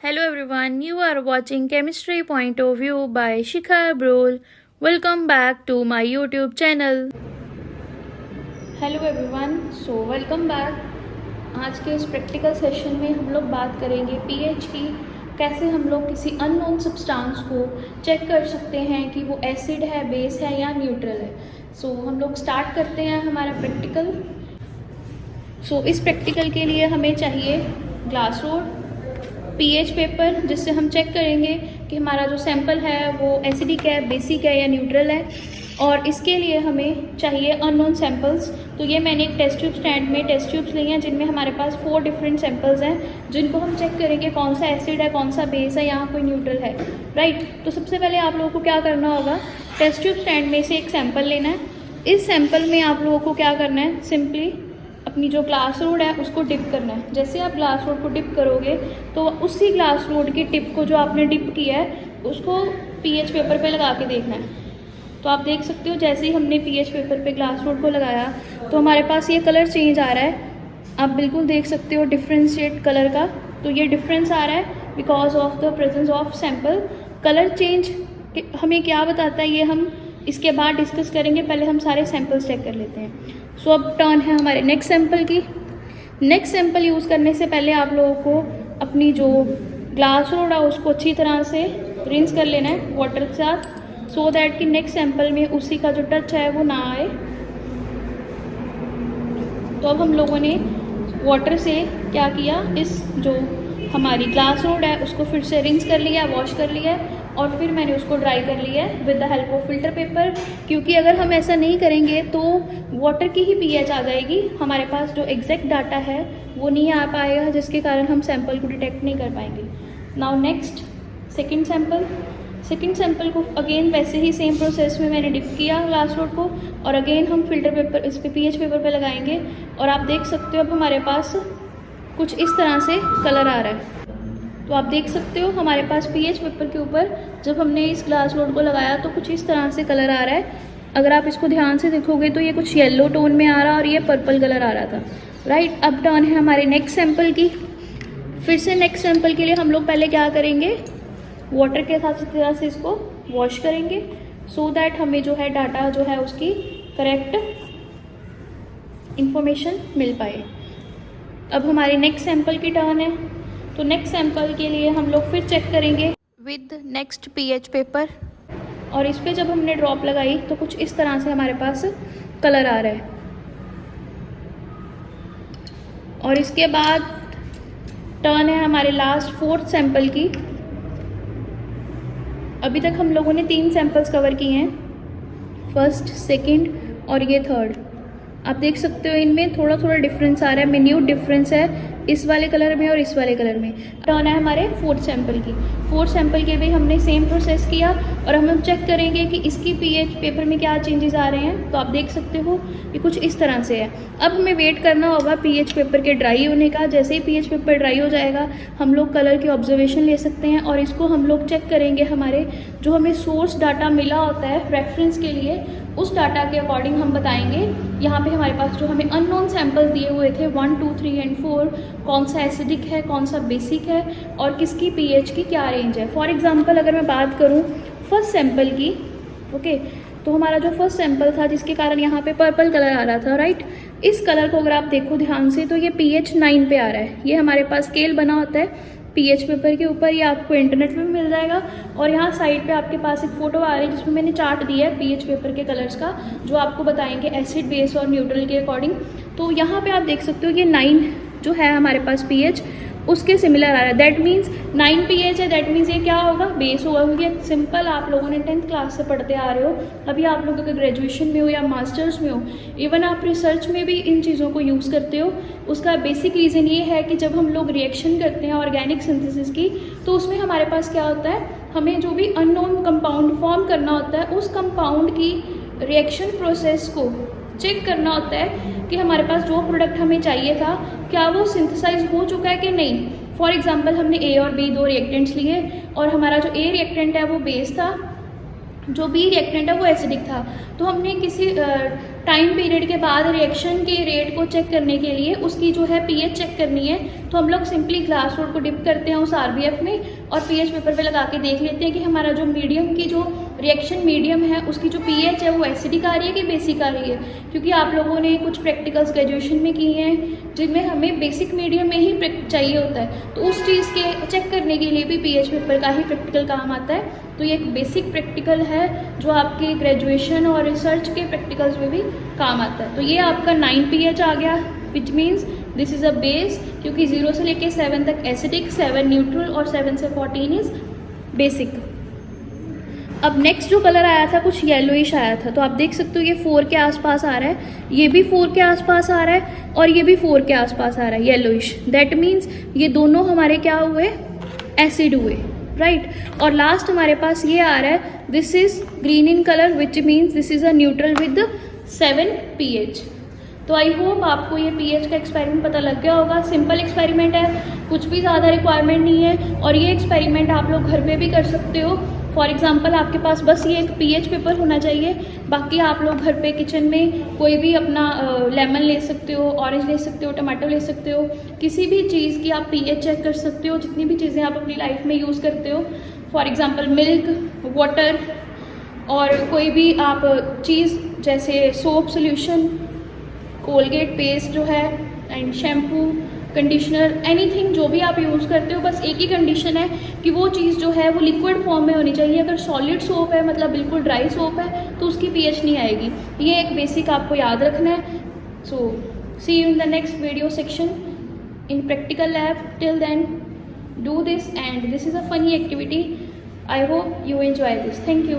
Hello everyone, you are watching Chemistry Point of View by Shikha Brule. Welcome back to my YouTube channel. Hello everyone, so welcome back. आज के इस practical session में हम लोग बात करेंगे pH की, कैसे हम लोग किसी अननोन सब्सटेंस को चेक कर सकते हैं कि वो एसिड है, बेस है या न्यूट्रल है. सो हम लोग स्टार्ट करते हैं हमारा प्रैक्टिकल. सो इस प्रैक्टिकल के लिए हमें चाहिए ग्लास रोड, पीएच पेपर, जिससे हम चेक करेंगे कि हमारा जो सैंपल है वो एसिडिक है, बेसिक है या न्यूट्रल है. और इसके लिए हमें चाहिए अननोन सैंपल्स. तो ये मैंने एक टेस्ट ट्यूब स्टैंड में टेस्ट ट्यूब्स ली हैं जिनमें हमारे पास 4 डिफरेंट सैंपल्स हैं, जिनको हम चेक करेंगे कौन सा एसिड है, कौन सा बेस है, यहाँ कोई न्यूट्रल है. राइट. तो सबसे पहले आप लोगों को क्या करना होगा, टेस्ट ट्यूब स्टैंड में से एक सैंपल लेना है. इस सैंपल में आप लोगों को क्या करना है, सिंपली अपनी जो ग्लास रोड है उसको डिप करना है. जैसे आप ग्लास रोड को डिप करोगे तो उसी ग्लास रोड की टिप को जो आपने डिप किया है उसको पीएच पेपर पे लगा के देखना है. तो आप देख सकते हो जैसे ही हमने पीएच पेपर पे ग्लास रोड को लगाया तो हमारे पास ये कलर चेंज आ रहा है. आप बिल्कुल देख सकते हो डिफ्रेंशिएट कलर का. तो ये डिफरेंस आ रहा है because of the presence of sample. Colour change हमें क्या बताता है ये हम इसके बाद डिस्कस करेंगे. पहले हम सारे सैंपल्स चेक कर लेते हैं. सो अब टर्न है हमारे नेक्स्ट सैंपल की. नेक्स्ट सैंपल यूज़ करने से पहले आप लोगों को अपनी जो ग्लास रोड है उसको अच्छी तरह से रिंस कर लेना है वाटर के साथ, सो दैट कि नेक्स्ट सैंपल में उसी का जो टच है वो ना आए. तो अब हम लोगों ने वाटर से क्या किया, इस जो हमारी ग्लास रोड है उसको फिर से रिंस कर लिया, वॉश कर लिया, और फिर मैंने उसको ड्राई कर लिया है with the help of filter paper. क्योंकि अगर हम ऐसा नहीं करेंगे तो वाटर की ही पीएच आ जाएगी, हमारे पास जो एग्जैक्ट डाटा है वो नहीं आ पाएगा, जिसके कारण हम सैंपल को डिटेक्ट नहीं कर पाएंगे. Now next second sample. Second sample को अगेन वैसे ही सेम प्रोसेस में मैंने डिप किया ग्लास रोड को, और अगेन हम फिल्टर पेपर इस पर पीएच पेपर पे लगाएंगे. और आप देख सकते हो अब हमारे पास कुछ इस तरह से कलर आ रहा है. तो आप देख सकते हो हमारे पास पीएच पेपर के ऊपर जब हमने इस ग्लास रोड को लगाया तो कुछ इस तरह से कलर आ रहा है. अगर आप इसको ध्यान से देखोगे तो ये कुछ येलो टोन में आ रहा और ये पर्पल कलर आ रहा था. राइट. अब टर्न है हमारे नेक्स्ट सैंपल की. फिर से नेक्स्ट सैंपल के लिए हम लोग पहले क्या करेंगे, वाटर के साथ इस तरह से इसको वॉश करेंगे, सो दैट हमें जो है डाटा जो है उसकी करेक्ट इंफॉर्मेशन मिल पाए. अब हमारी नेक्स्ट सैंपल की टर्न है. तो नेक्स्ट सैंपल के लिए हम लोग फिर चेक करेंगे विद नेक्स्ट पीएच पेपर, और इस पे जब हमने ड्रॉप लगाई तो कुछ इस तरह से हमारे पास कलर आ रहा है. और इसके बाद टर्न है हमारे लास्ट फोर्थ सैंपल की. अभी तक हम लोगों ने 3 सैंपल्स कवर किए हैं, फर्स्ट, सेकंड और ये थर्ड. आप देख सकते हो इनमें थोड़ा थोड़ा डिफरेंस आ रहा है, मिन्यूट डिफरेंस है इस वाले कलर में और इस वाले कलर में. टर्न है हमारे फोर्थ सैंपल की. फोर्थ सैंपल के भी हमने सेम प्रोसेस किया और हम चेक करेंगे कि इसकी पीएच पेपर में क्या चेंजेस आ रहे हैं. तो आप देख सकते हो कि कुछ इस तरह से है. अब हमें वेट करना होगा पीएच पेपर के ड्राई होने का. जैसे ही पीएच पेपर ड्राई हो जाएगा हम लोग कलर की ऑब्जर्वेशन ले सकते हैं, और इसको हम लोग चेक करेंगे हमारे जो हमें सोर्स डाटा मिला होता है रेफरेंस के लिए, उस डाटा के अकॉर्डिंग हम बताएंगे. यहाँ पे हमारे पास जो हमें अननोन सैंपल्स दिए हुए थे 1, 2, 3 एंड 4, कौन सा एसिडिक है, कौन सा बेसिक है और किसकी पीएच की क्या रेंज है. फॉर एग्जांपल अगर मैं बात करूँ फर्स्ट सैंपल की, ओके, तो हमारा जो फर्स्ट सैंपल था जिसके कारण यहाँ पे पर्पल कलर आ रहा था, राइट. इस कलर को अगर आप देखो ध्यान से तो ये pH 9 पे आ रहा है. ये हमारे पास स्केल बना होता है पीएच पेपर के ऊपर, ये आपको इंटरनेट पे भी मिल जाएगा. और यहाँ साइड पे आपके पास एक फ़ोटो आ रही है जिसमें मैंने चार्ट दिया है पीएच पेपर के कलर्स का, जो आपको बताएंगे एसिड, बेस और न्यूट्रल के अकॉर्डिंग. तो यहाँ पे आप देख सकते हो ये 9 जो है हमारे पास पीएच उसके सिमिलर आ रहा है. दैट मीन्स 9 पीएच है, दैट मीन्स ये क्या होगा, बेस होगा. क्योंकि सिंपल आप लोगों ने 10th क्लास से पढ़ते आ रहे हो, अभी आप लोग अगर ग्रेजुएशन में हो या मास्टर्स में हो, इवन आप रिसर्च में भी इन चीज़ों को यूज़ करते हो. उसका बेसिक रीज़न ये है कि जब हम लोग रिएक्शन करते हैं ऑर्गेनिक सिंथेसिस की, तो उसमें हमारे पास क्या होता है, हमें जो भी अननोन कंपाउंड फॉर्म करना होता है उस कंपाउंड की रिएक्शन प्रोसेस को चेक करना होता है कि हमारे पास जो प्रोडक्ट हमें चाहिए था क्या वो सिंथेसाइज हो चुका है कि नहीं. फॉर एग्जांपल हमने ए और बी 2 रिएक्टेंट्स लिए और हमारा जो ए रिएक्टेंट है वो बेस था जो भी रिएक्टेंट है वो एसिडिक था। तो हमने किसी टाइम पीरियड के बाद रिएक्शन के रेट को चेक करने के लिए उसकी जो है पीएच चेक करनी है, तो हम लोग सिंपली ग्लास रोड को डिप करते हैं उस आरबीएफ में और पीएच पेपर पे लगा के देख लेते हैं कि हमारा जो मीडियम की जो रिएक्शन मीडियम है उसकी जो पीएच है वो एसिडिक आ रही है कि बेसिक आ रही है। क्योंकि आप लोगों ने कुछ प्रैक्टिकल्स ग्रेजुएशन में किए हैं जिनमें हमें बेसिक मीडियम में ही चाहिए होता है, तो उस चीज़ के चेक करने के लिए भी पीएच पेपर का ही प्रैक्टिकल काम आता है। तो ये एक बेसिक प्रैक्टिकल है जो आपके ग्रेजुएशन और रिसर्च के प्रैक्टिकल्स में भी काम आता है। तो ये आपका 9 pH आ गया, which means this is a base, क्योंकि 0 से लेके 7 तक एसिडिक, 7 न्यूट्रल और 7 से 14 इज बेसिक। अब नेक्स्ट जो कलर आया था कुछ येलोइश आया था, तो आप देख सकते हो ये 4 के आसपास आ रहा है, ये भी 4 के आसपास आ रहा है और ये भी 4 के आसपास आ रहा है येलोइश। दैट मीन्स ये दोनों हमारे क्या हुए, एसिड हुए, राइट। और लास्ट हमारे पास ये आ रहा है, this is green in colour which means this is a neutral with 7 pH। तो आई होप आपको ये pH का एक्सपेरिमेंट पता लग गया होगा। सिंपल एक्सपेरिमेंट है, कुछ भी ज़्यादा रिक्वायरमेंट नहीं है और ये एक्सपेरिमेंट आप लोग घर पे भी कर सकते हो। फॉर एग्जांपल आपके पास बस ये एक pH पेपर होना चाहिए, बाकी आप लोग घर पे किचन में कोई भी अपना लेमन ले सकते हो, ऑरेंज ले सकते हो, टमाटो ले सकते हो, किसी भी चीज़ की आप pH चेक कर सकते हो। जितनी भी चीज़ें आप अपनी लाइफ में यूज़ करते हो, फॉर एग्जांपल मिल्क, वाटर और कोई भी आप चीज़ जैसे सोप सोल्यूशन, कोलगेट पेस्ट जो है एंड शैम्पू, कंडीशनर, एनीथिंग जो भी आप यूज़ करते हो, बस एक ही कंडीशन है कि वो चीज़ जो है वो लिक्विड फॉर्म में होनी चाहिए। अगर सॉलिड सोप है, मतलब बिल्कुल ड्राई सोप है, तो उसकी pH नहीं आएगी। ये एक बेसिक आपको याद रखना है। So see you in the next video section in practical lab. Till then do this and this is a funny activity. I hope you enjoy this. Thank you.